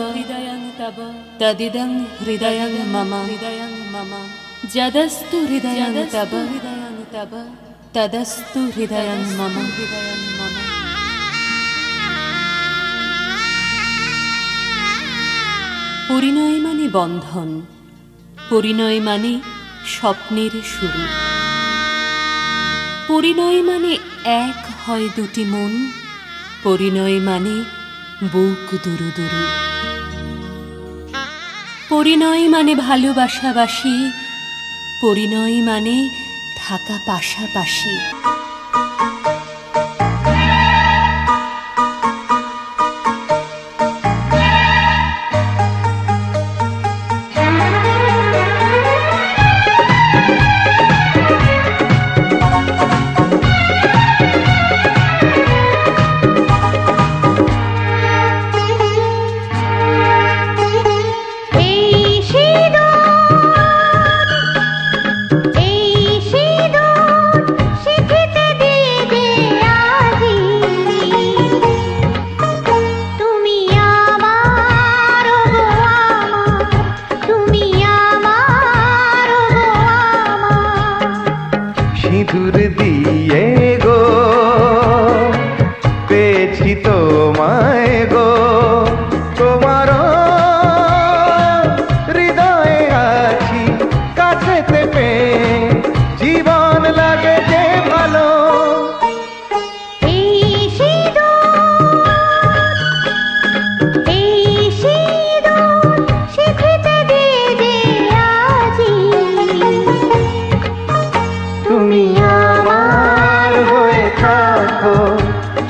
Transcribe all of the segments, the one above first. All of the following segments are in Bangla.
हृदयं तव तदिदं हृदयं मम जदस्तु हृदयं तव तदस्तु हृदयं मम। পরিণয় মানে বন্ধন, পরিণয় মানে স্বপ্নের শুরু, পরিণয় মানে এক হয় দুটি মন, পরিণয় মানে বুক দুরু দুরু, পরিণয় মানে ভালোবাসাবাসি, পরিণয় মানে থাকা পাশাপাশি। সিঁদুর দিয়ে গো পেয়েছি তোমায় গো, তোমার হৃদয়ে আছি কাছেতে পেয়ে জীবন লাগে যে ভালো। তুমি আমার হয়ে থাকো,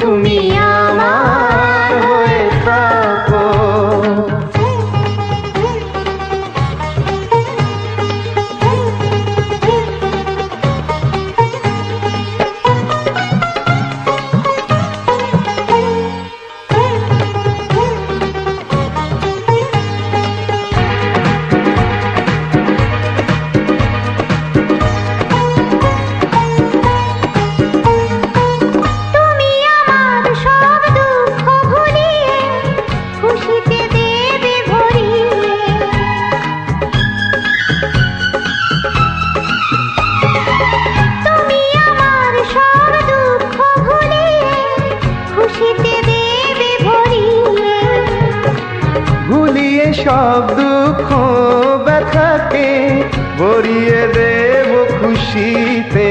তুমি আমার হয়ে থাকো। ভুলিয়ে সব দুঃখ ব্যথাকে ভরিয়ে দেব খুশিতে।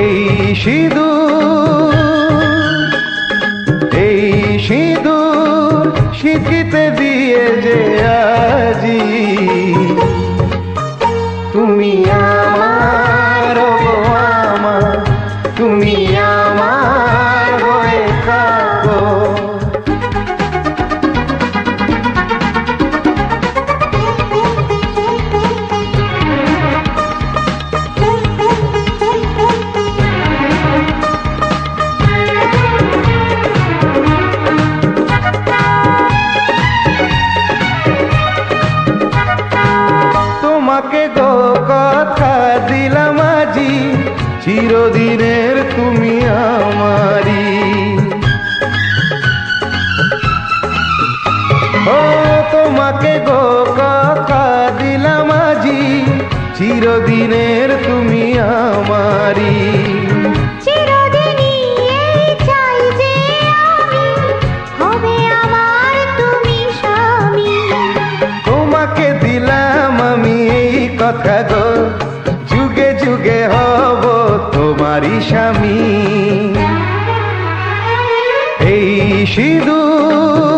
এই সিঁদুর শিখিতে দিয়ে যে আজি তুমি আমার গো আমার, তুমি আমার হয়ে থাকো। তোমাকে গো কথা দিলাম আজি, চিরদিনের তুমি আমারি। ও তোমাকে গো কথা দিলাম আজি, চিরদিনের তুমি আমারি। তোমাকে দিলাম আমি এই কথা গো, যুগে যুগে হব তোমারই স্বামী। এই সিঁদুর